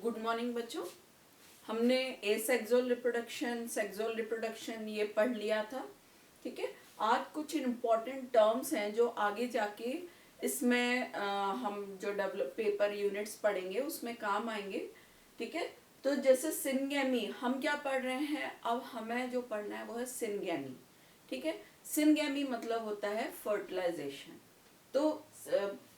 Good morning बच्चों। हमने asexual reproduction, sexual reproduction ये पढ़ लिया था। ठीक है, आज कुछ इम्पॉर्टेंट टर्म्स हैं जो आगे जाके इसमें हम जो डेवलप पेपर यूनिट्स पढ़ेंगे उसमें काम आएंगे। ठीक है, तो जैसे सिनगैमी हम क्या पढ़ रहे हैं, अब हमें जो पढ़ना है वो है सिनगैमी। ठीक है, सिनगैमी मतलब होता है फर्टिलाइजेशन। तो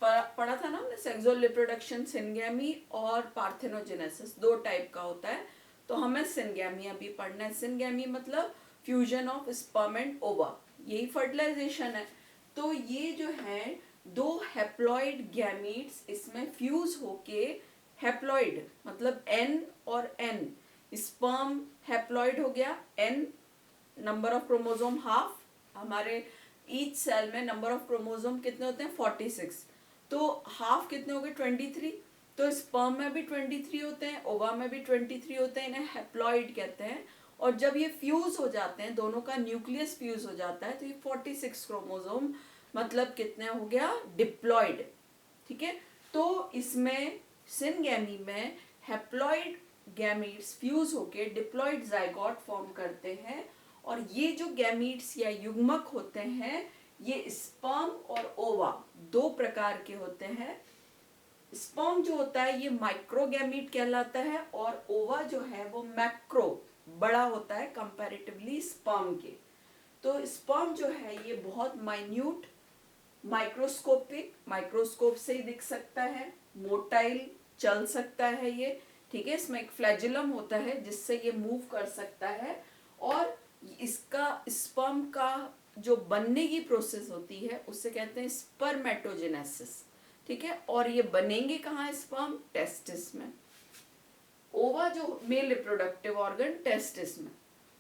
पढ़ा था ना हमने, सेक्सुअल रिप्रोडक्शन सिनगैमी और पार्थेनोजेनेसिस दो टाइप का होता है। तो हमें सिनगैमी अभी पढ़ना है। सिनगैमी मतलब फ्यूजन ऑफ स्पर्म एंड ओवा, यही फर्टिलाइजेशन है। तो ये जो है दो हैप्लॉइड गैमीट्स इसमें फ्यूज होके, हैप्लॉइड मतलब एन और एन, स्पर्म हैप्लॉइड हो गया, N number of chromosome half, हमारे ईच सेल में नंबर ऑफ क्रोमोसोम कितने होते हैं 46, तो हाफ कितने हो गए 23। तो स्पर्म में भी 23 होते हैं, ओवा में भी 23 होते हैं, इन्हें हैप्लॉइड कहते हैं। और जब ये फ्यूज हो जाते हैं, दोनों का न्यूक्लियस फ्यूज हो जाता है, तो ये 46 क्रोमोसोम मतलब कितने हो गया डिप्लॉइड। ठीक है, तो इसमें सिनगैमी में हैप्लॉइड गैमीट्स फ्यूज होके डिप्लॉइड जाइगोट फॉर्म करते हैं। और ये जो गैमीट्स या युग्मक होते हैं, ये स्पर्म और ओवा दो प्रकार के होते हैं। स्पर्म जो होता है ये माइक्रोगैमीट कहलाता है, और ओवा जो है वो मैक्रो, बड़ा होता है कंपैरेटिवली स्पर्म के। तो स्पर्म जो है ये बहुत माइन्यूट, माइक्रोस्कोपिक, माइक्रोस्कोप से ही दिख सकता है, मोटाइल, चल सकता है ये। ठीक है, इसमें एक फ्लैजिलम होता है जिससे ये मूव कर सकता है। और इसका स्पर्म का जो बनने की प्रोसेस होती है उससे कहते हैं स्पर्मेटोजेनेसिस। ठीक है, और ये बनेंगे कहाँ स्पर्म, टेस्टिस में। ओवा जो मेल रिप्रोडक्टिव ऑर्गन टेस्टिस में।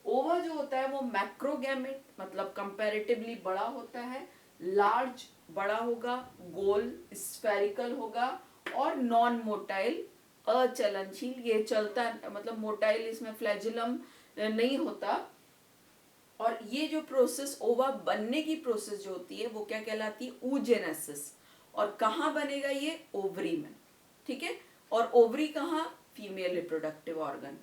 ओवा जो होता है वो मैक्रोगैमेट मतलब कंपैरेटिवली बड़ा होता है, लार्ज बड़ा होगा, गोल स्फेरिकल होगा और नॉन मोटाइल अचलनशील, ये चलता मतलब मोटाइल, इसमें फ्लैजिलम नहीं होता। और ये जो प्रोसेस ओवा बनने की प्रोसेस जो होती है वो क्या कहलाती है, oogenesis। और कहाँ बनेगा ये, ओवरी में। ठीक है, और ओवरी कहाँ, फीमेल रिप्रोडक्टिव ऑर्गन।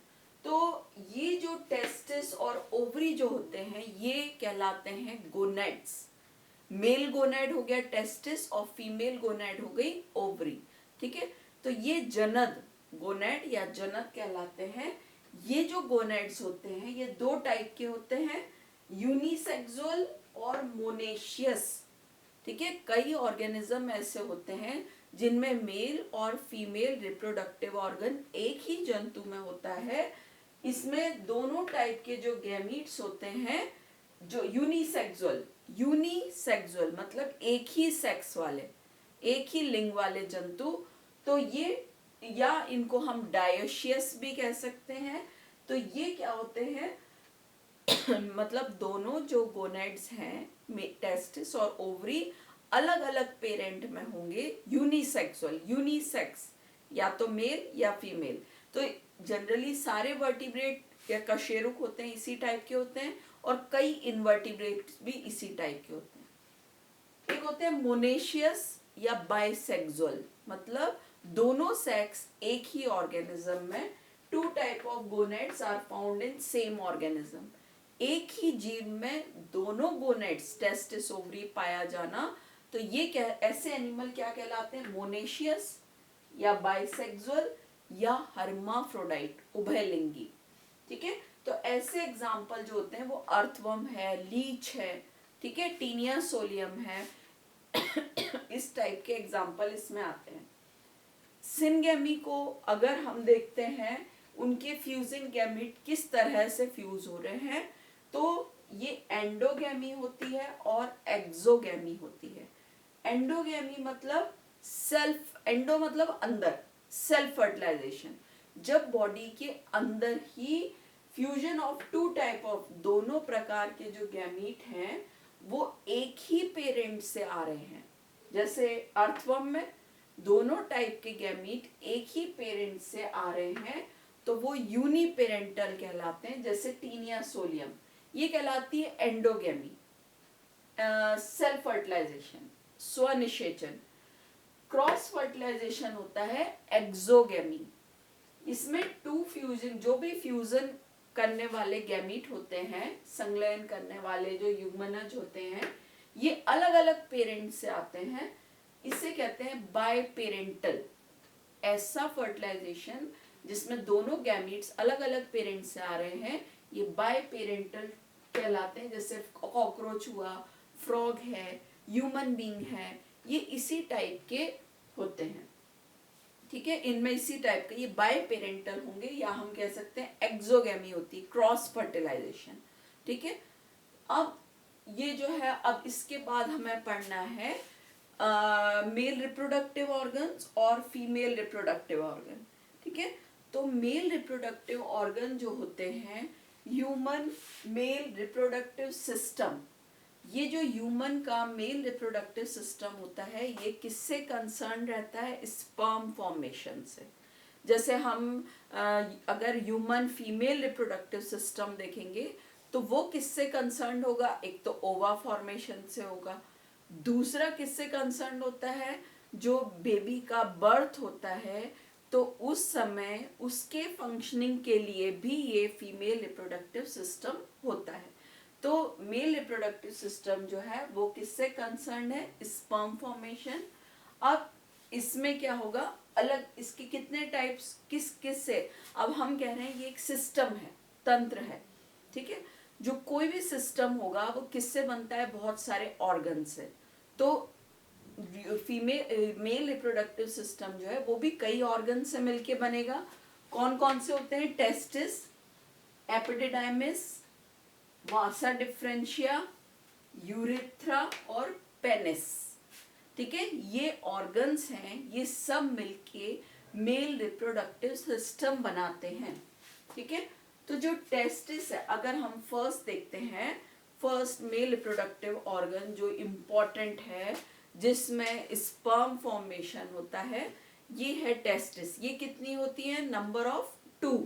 तो ये जो टेस्टिस और ओवरी जो होते हैं ये कहलाते हैं गोनेड्स। मेल गोनेड हो गया टेस्टिस और फीमेल गोनेड हो गई ओवरी। ठीक है, तो ये जनद गोनेड या जनद कहलाते हैं। ये जो गोनेड्स होते हैं ये दो टाइप के होते हैं, यूनिसेक्सुअल और मोनेशियस। ठीक है, कई ऑर्गेनिज्म ऐसे होते हैं जिनमें मेल और फीमेल रिप्रोडक्टिव ऑर्गन एक ही जंतु में होता है। इसमें दोनों टाइप के जो गैमीट्स होते हैं, जो यूनिसेक्सुअल, यूनिसेक्सुअल मतलब एक ही सेक्स वाले, एक ही लिंग वाले जंतु, तो ये, या इनको हम डायोशियस भी कह सकते हैं। तो ये क्या होते हैं मतलब दोनों जो गोनेड्स हैं, टेस्टिस और ओवरी, अलग अलग पेरेंट में होंगे, यूनिसेक्सुअल, यूनिसेक्स, या तो मेल या फीमेल। तो जनरली सारे वर्टिब्रेट या कशेरुक होते हैं इसी टाइप के होते हैं, और कई इनवर्टिब्रेट भी इसी टाइप के होते हैं। एक होते हैं मोनेशियस या बाइसेक्सुअल, मतलब दोनों सेक्स एक ही ऑर्गेनिज्म में, two type of gonads are found in same organism. एक ही जीव में दोनों गोनेड्स टेस्टिस ओवरी पाया जाना, तो ये क्या, ऐसे एनिमल क्या कहलाते हैं, मोनेशियस या बाइसेक्सुअल या हर्माफ्रोडाइट, उभयलिंगी। ठीक है, तो ऐसे एग्जाम्पल जो होते हैं वो अर्थवर्म है, लीच है, ठीक है, टीनिया सोलियम है इस टाइप के एग्जाम्पल इसमें आते हैं। सिनगैमी को अगर हम देखते हैं, उनके फ्यूजिंग गैमीट किस तरह से फ्यूज हो रहे हैं, तो ये एंडोगैमी होती है और एक्सोगैमी होती है। एंडोगैमी मतलब सेल्फ, एंडो मतलब अंदर, सेल्फ फर्टिलाइजेशन, जब बॉडी के अंदर ही fusion of two type of, दोनों प्रकार के जो गैमीट हैं वो एक ही पेरेंट से आ रहे हैं। जैसे अर्थवर्म में दोनों टाइप के गैमीट एक ही पेरेंट से आ रहे हैं, तो वो यूनिपेरेंटल कहलाते हैं। जैसे टीनिया सोलियम, ये कहलाती है एंडोगैमी, सेल्फ फर्टिलाइजेशन, स्वनिषेचन। क्रॉस फर्टिलाइजेशन होता है एक्सोगैमी, इसमें टू फ्यूजन, जो भी फ्यूजन करने वाले गैमीट होते हैं, संलयन करने वाले जो युग्मनज होते हैं, ये अलग अलग पेरेंट से आते हैं। इसे कहते हैं बाय पेरेंटल। ऐसा फर्टिलाइजेशन जिसमें दोनों गैमीट्स अलग अलग पेरेंट से आ रहे हैं, ये बाय पेरेंटल कहलाते हैं। जैसे कॉकरोच हुआ, फ्रॉग है, ह्यूमन बीइंग है, ये इसी टाइप के होते हैं। ठीक है, इनमें इसी टाइप के ये बाय पेरेंटल होंगे, या हम कह सकते हैं एक्सोगैमी होती, क्रॉस फर्टिलाइजेशन। ठीक है, अब ये जो है, अब इसके बाद हमें पढ़ना है मेल रिप्रोडक्टिव ऑर्गन्स और फीमेल रिप्रोडक्टिव ऑर्गन। ठीक है, तो मेल रिप्रोडक्टिव ऑर्गन जो होते हैं, ह्यूमन मेल रिप्रोडक्टिव सिस्टम, ये जो ह्यूमन का मेल रिप्रोडक्टिव सिस्टम होता है, ये किससे कंसर्न रहता है? स्पर्म फॉर्मेशन से। जैसे हम अगर ह्यूमन फीमेल रिप्रोडक्टिव सिस्टम देखेंगे तो वो किससे कंसर्न होगा? एक तो ओवा फॉर्मेशन से होगा, दूसरा किससे कंसर्न होता है? जो बेबी का बर्थ होता है, तो उस समय उसके फंक्शनिंग के लिए भी ये फीमेल रिप्रोडक्टिव सिस्टम होता है। तो मेल रिप्रोडक्टिव सिस्टम जो है वो किससे कंसर्न है? Sperm formation. अब इसमें क्या होगा? अलग इसके कितने टाइप्स, किस किस से? अब हम कह रहे हैं ये एक सिस्टम है, तंत्र है। ठीक है, जो कोई भी सिस्टम होगा वो किससे बनता है? बहुत सारे ऑर्गन से। तो फीमेल मेल रिप्रोडक्टिव सिस्टम जो है वो भी कई ऑर्गन से मिलके बनेगा। कौन कौन से होते हैं? टेस्टिस, एपिडिडाइमिस, वासा डिफरेंशिया, यूरेथ्रा और पेनिस। ठीक है, ये ऑर्गन्स हैं, ये सब मिलके मेल रिप्रोडक्टिव सिस्टम बनाते हैं। ठीक है, तो जो टेस्टिस है, अगर हम फर्स्ट देखते हैं, फर्स्ट मेल रिप्रोडक्टिव ऑर्गन जो इम्पोर्टेंट है, जिसमें स्पर्म फॉर्मेशन होता है, ये है टेस्टिस। ये कितनी होती है? नंबर ऑफ 2,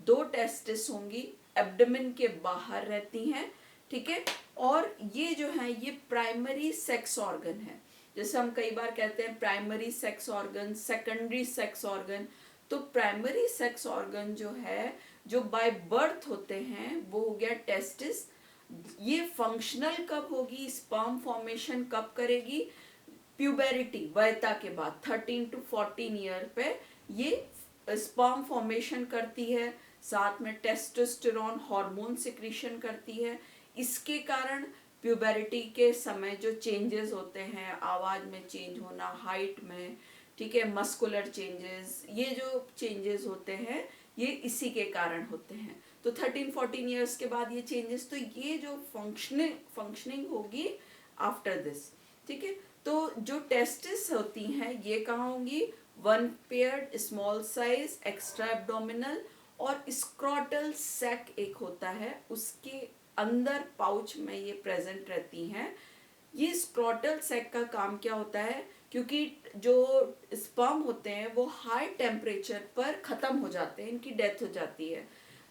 2 टेस्टिस होंगी, एब्डोमेन के बाहर रहती हैं। ठीक है, और ये जो है ये प्राइमरी सेक्स ऑर्गन है। जैसे हम कई बार कहते हैं primary sex organ, secondary sex organ. तो प्राइमरी सेक्स ऑर्गन जो है, जो बाय बर्थ होते हैं, वो हो गया टेस्टिस। ये फंक्शनल कब होगी? स्पर्म फॉर्मेशन कब करेगी? प्यूबेरिटी, वयता के बाद 13 to 14 ईयर पे ये स्पर्म फॉर्मेशन करती है, साथ में टेस्टोस्टेरोन हार्मोन सिक्रीशन करती है। इसके कारण प्यूबेरिटी के समय जो चेंजेस होते हैं, आवाज में चेंज होना, हाइट में, ठीक है, मस्कुलर चेंजेस, ये जो चेंजेस होते हैं ये इसी के कारण होते हैं। तो 13-14 ईयर्स के बाद ये चेंजेस, तो ये जो फंक्शनिंग होगी आफ्टर दिस। ठीक है, तो जो टेस्टिस होती हैं ये कहाँ होंगी? 1 paired small size extra abdominal, और स्क्रॉटल सैक एक होता है, उसके अंदर पाउच में ये प्रेजेंट रहती हैं। ये स्क्रॉटल सैक का काम क्या होता है? क्योंकि जो स्पर्म होते हैं वो हाई टेम्परेचर पर खत्म हो जाते हैं, इनकी डेथ हो जाती है,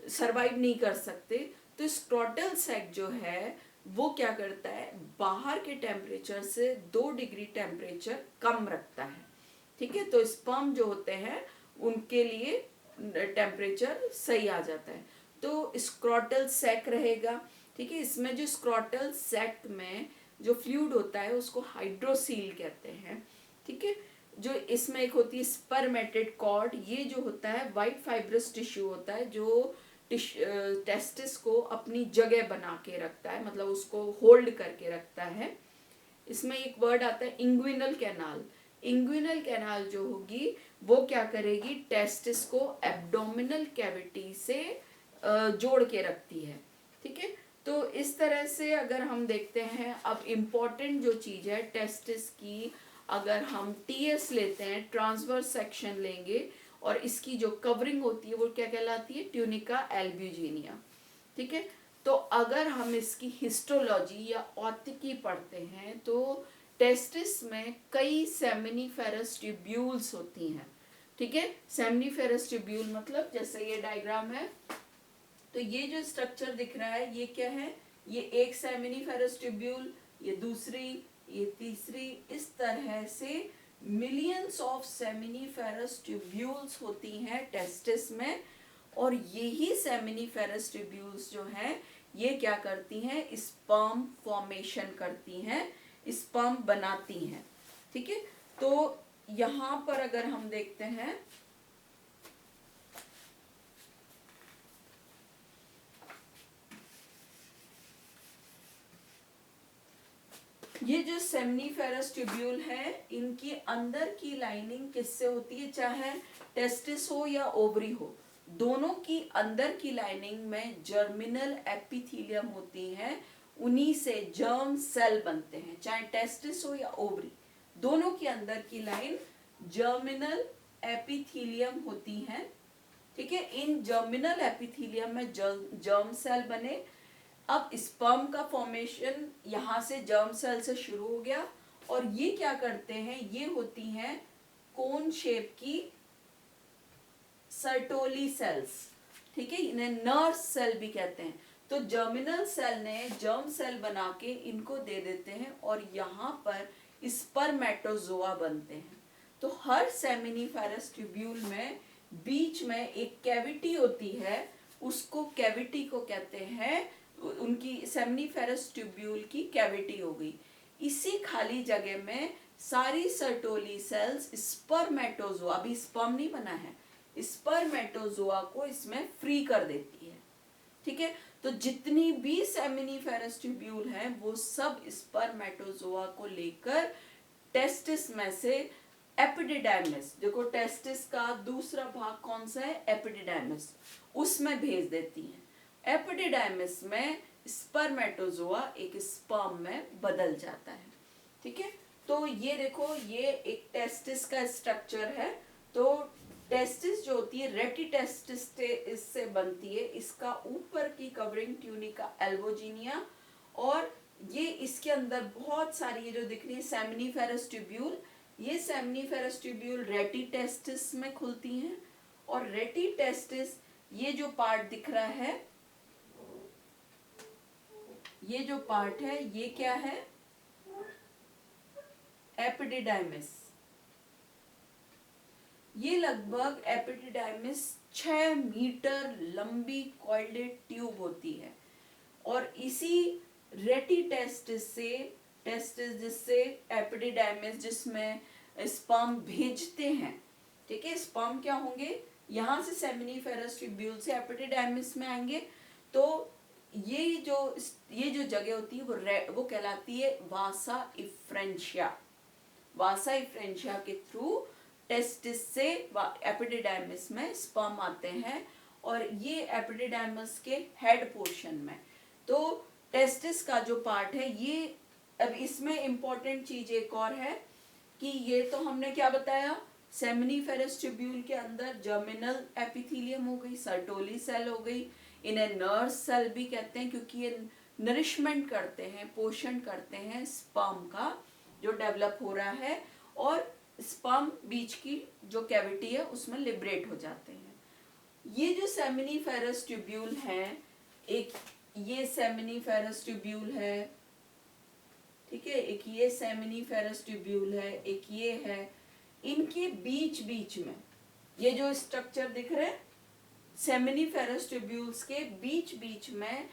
सरवाइव नहीं कर सकते। तो स्क्रॉटल सैक जो है वो क्या करता है? बाहर के टेम्परेचर से 2 डिग्री टेम्परेचर कम रखता है। ठीक है, तो स्पर्म जो होते हैं उनके लिए टेम्परेचर सही आ जाता है। तो स्क्रॉटल सैक रहेगा। ठीक है, इसमें जो स्क्रॉटल सैक में जो फ्लूइड होता है उसको हाइड्रोसील कहते हैं। ठीक है, जो इसमें एक होती है स्पर्मेटेड कॉर्ड, ये जो होता है वाइट फाइब्रस टिश्यू होता है, जो टेस्टिस को अपनी जगह बना के रखता है, मतलब उसको होल्ड करके रखता है। इसमें एक वर्ड आता है इंग्विनल कैनाल। इंग्विनल कैनाल जो होगी वो क्या करेगी? टेस्टिस को एब्डोमिनल कैविटी से जोड़ के रखती है। ठीक है, तो इस तरह से अगर हम देखते हैं, अब इम्पोर्टेंट जो चीज है टेस्टिस की, अगर हम टीएस लेते हैं, ट्रांसवर्स सेक्शन लेंगे, और इसकी जो कवरिंग होती है वो क्या कहलाती है? Tunica albuginea. ठीक है, तो अगर हम इसकी हिस्टोलॉजी या औतिकी पढ़ते हैं तो टेस्टिस में कई सेमिनिफेरस ट्यूब्यूल्स होती हैं। ठीक है, सेमिनिफेरस ट्यूब्यूल मतलब जैसे ये डायग्राम है, तो ये जो स्ट्रक्चर दिख रहा है ये क्या है? ये एक सेमिनिफेरस ट्यूब्यूल, ये दूसरी, ये तीसरी, इस तरह से मिलियंस ऑफ सेमिनिफेरस ट्यूब्यूल्स होती हैं टेस्टिस में, और यही सेमिनिफेरस ट्यूब्यूल्स जो हैं ये क्या करती हैं, स्पर्म फॉर्मेशन करती हैं, स्पर्म बनाती हैं। ठीक है, तो यहाँ पर अगर हम देखते हैं ये जो सेमिनिफेरस ट्यूब्यूल है इनकी अंदर की लाइनिंग किससे होती है, चाहे टेस्टिस हो या ओवरी हो, दोनों की अंदर की लाइनिंग में जर्मिनल एपिथेलियम होती है, उन्हीं से जर्म सेल बनते हैं, चाहे टेस्टिस हो या ओवरी, दोनों के अंदर की लाइन जर्मिनल एपिथेलियम होती है। ठीक है, इन जर्मिनल एपिथेलियम में जर्म सेल बने। अब स्पर्म का फॉर्मेशन यहाँ से जर्म सेल से शुरू हो गया, और ये क्या करते हैं, ये होती हैं कोन शेप की सर्टोली सेल्स। ठीक है, इन्हें नर्स सेल भी कहते हैं। तो जर्मिनल सेल ने जर्म सेल बना के इनको दे देते हैं, और यहाँ पर स्पर्मेटोजोआ बनते हैं। तो हर सेमिनिफेरस ट्यूब्यूल में बीच में एक कैविटी होती है, उसको कैविटी को कहते हैं, उनकी सेमिनिफेरस ट्यूब्यूल की कैविटी हो गई। इसी खाली जगह में सारी सर्टोली सेल्स स्पर्मेटोजोआ, अभी स्पर्म नहीं बना है, स्पर्मेटोजोआ को इसमें फ्री कर देती है। ठीक है, तो जितनी भी सेमिनिफेरस ट्यूब्यूल हैं वो सब स्पर्मेटोजोआ को लेकर टेस्टिस में से एपिडिडाइमिस, देखो टेस्टिस का दूसरा भाग कौन सा है, एपिडिडाइमिस, उसमें भेज देती हैं। एपिडिडाइमिस में स्पर्मेटोजोआ एक स्पर्म में बदल जाता है। ठीक है, तो ये देखो ये एक टेस्टिस का स्ट्रक्चर है। तो टेस्टिस जो होती है रेटी टेस्टिस इससे बनती है, इसका ऊपर की कवरिंग ट्यूनिका एल्बोजिनिया, और ये इसके अंदर बहुत सारी ये जो दिख रही है सेमिनिफेरस ट्यूब्यूल, ये सेमिनिफेरस ट्यूब्यूल रेटी टेस्टिस में खुलती हैं। और रेटी टेस्टिस ये जो पार्ट दिख रहा है, ये जो पार्ट है ये क्या है, एपिडिडाइमिस। ये लगभग एपिडिडाइमिस 6 मीटर लंबी कॉइल्डेड ट्यूब होती है, और इसी रेटी टेस्टिस से जिससे एपिडिडाइमिस जिसमें स्पर्म भेजते हैं। ठीक है, स्पर्म क्या होंगे, यहाँ से सेमिनिफेरस ट्यूब्यूल से एपिडिडाइमिस में आएंगे। तो ये जो जगह होती है वो कहलाती है वासा इफ्रेंशिया। वासा इफ्रेंशिया के थ्रू टेस्टिस से एपिडिडाइमिस में स्पर्म आते हैं, और ये एपिडिडाइमिस के हेड पोर्शन में। तो टेस्टिस का जो पार्ट है ये, अब इसमें इंपॉर्टेंट चीज एक और है कि ये तो हमने क्या बताया, सेमिनिफेरस ट्यूब्यूल के अंदर जर्मिनल एपिथेलियम हो गई, सर्टोली सेल हो गई, इन्हें नर्स सेल भी कहते हैं क्योंकि ये नरिशमेंट करते हैं, पोषण करते हैं स्पर्म का जो डेवलप हो रहा है, और स्पर्म बीच की जो कैविटी है उसमें लिबरेट हो जाते हैं। ये जो सेमिनिफेरस ट्यूब्यूल हैं, एक ये सेमिनिफेरस ट्यूब्यूल है, ठीक है, एक ये सेमिनिफेरस ट्यूब्यूल है, एक ये है, इनके बीच बीच में ये जो स्ट्रक्चर दिख रहे हैं सेमिनिफेरस ट्यूब्यूल्स के बीच बीच में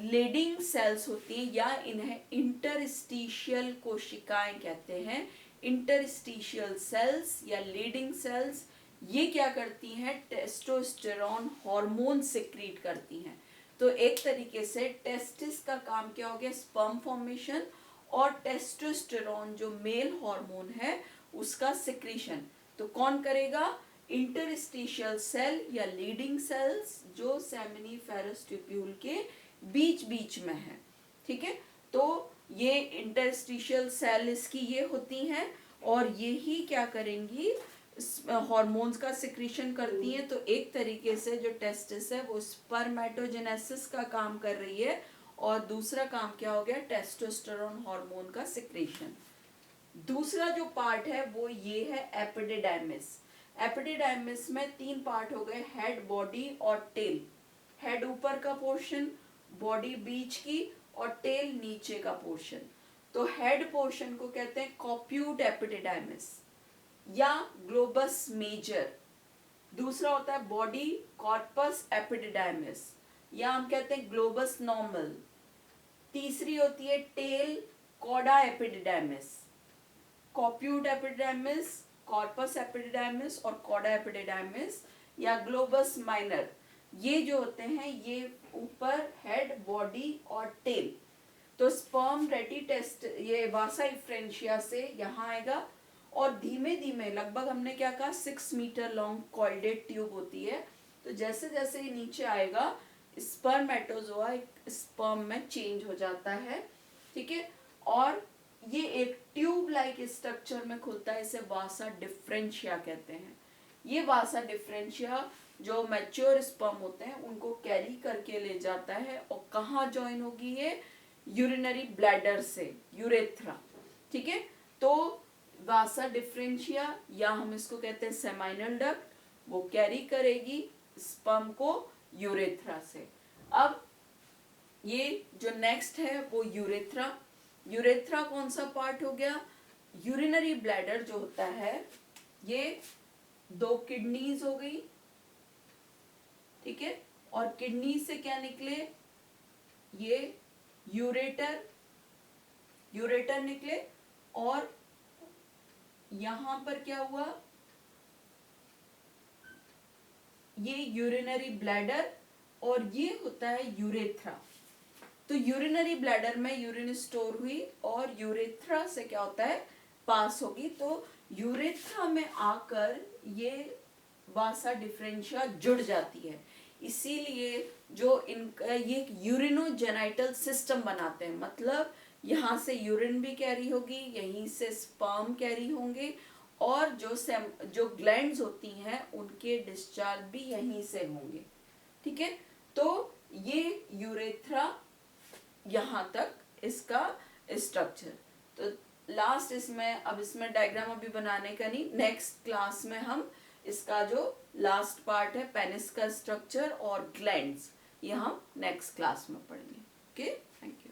लीडिंग सेल्स होती हैं, या इन्हें इंटरस्टिशियल कोशिकाएं कहते हैं। इंटरस्टिशियल सेल्स या लीडिंग सेल्स ये क्या करती हैं, टेस्टोस्टेरोन हार्मोन सिक्रीट करती हैं। तो एक तरीके से टेस्टिस का काम क्या हो गया, स्पर्म फॉर्मेशन, और टेस्टोस्टेरोन जो मेल हार्मोन है उसका सिक्रीशन तो कौन करेगा, इंटरस्टिशियल सेल या लीडिंग सेल्स जो सेमिनिफेरस ट्यूब्यूल के बीच बीच में है। ठीक है, तो ये इंटरस्टिशियल सेल इसकी ये होती हैं, और ये ही क्या करेंगी, हार्मोन्स का सिक्रीशन करती हैं। तो एक तरीके से जो टेस्टिस है वो स्पर्मेटोजेनेसिस का काम कर रही है, और दूसरा काम क्या हो गया, टेस्टोस्टेरोन हार्मोन का सिक्रीशन। दूसरा जो पार्ट है वो ये है एपिडिडाइमिस। एपिडिडाइमिस में 3 पार्ट हो गए, हेड, बॉडी और टेल। हेड ऊपर का पोर्शन, बॉडी बीच की, और टेल नीचे का पोर्शन। तो हेड पोर्शन को कहते हैं कॉप्यूट एपिडिडाइमिस, या ग्लोबस मेजर। दूसरा होता है बॉडी कॉर्पस एपिडिडाइमिस, या हम कहते हैं ग्लोबस नॉर्मल। तीसरी होती है tail cauda epididymis, caput epididymis, corpus epididymis और कॉडा एपिडिडाइमिस या ग्लोबस माइनर। ये जो होते हैं ये ऊपर हेड, बॉडी और टेल। तो स्पर्म रेटी टेस्ट ये वासा इफ्रेंशिया से यहाँ आएगा और धीमे धीमे, लगभग हमने क्या कहा 6 मीटर लॉन्ग कॉइडेड ट्यूब होती है, तो जैसे जैसे ये नीचे आएगा स्पर्मेटोजोआ एक स्पर्म में चेंज हो जाता है, ठीक है। और ये एक ट्यूब लाइक स्ट्रक्चर में खुलता है, इसे वासा डिफरेंशिया कहते हैं। ये वासा डिफरेंशिया जो मैच्योर स्पर्म होते हैं उनको कैरी करके ले जाता है और कहाँ ज्वाइन होगी ये, यूरिनरी ब्लैडर से, यूरेथ्रा, ठीक है। तो वासा डिफरेंशिया या हम इसको कहते हैं सेमाइनल डक्ट, वो कैरी करेगी स्पर्म को यूरेथ्रा से। अब ये जो नेक्स्ट है वो यूरेथ्रा। यूरेथ्रा कौन सा पार्ट हो गया, यूरिनरी ब्लैडर जो होता है ये 2 किडनीज हो गई, ठीक है। और किडनी से क्या निकले, ये यूरेटर, यूरेटर निकले और यहां पर क्या हुआ, ये यूरिनरी ब्लैडर और ये होता है यूरेथ्रा। तो यूरिनरी ब्लैडर में यूरिन स्टोर हुई और यूरेथ्रा से क्या होता है, पास होगी। तो यूरेथ्रा में आकर ये वासा डिफरेंशिया जुड़ जाती है, इसीलिए जो इनका ये यूरिनोजेनाइटल सिस्टम बनाते हैं, मतलब यहाँ से यूरिन भी कैरी होगी, यहीं से स्पर्म कैरी होंगे और जो ग्लैंड्स होती हैं उनके डिस्चार्ज भी यहीं से होंगे, ठीक है। तो ये यूरेथ्रा यहाँ तक इसका स्ट्रक्चर। तो लास्ट इसमें, अब इसमें डायग्राम अभी बनाने का नहीं, नेक्स्ट क्लास में हम इसका जो लास्ट पार्ट है पेनिस का स्ट्रक्चर और ग्लैंड्स, ये हम नेक्स्ट क्लास में पढ़ेंगे। Okay, thank you.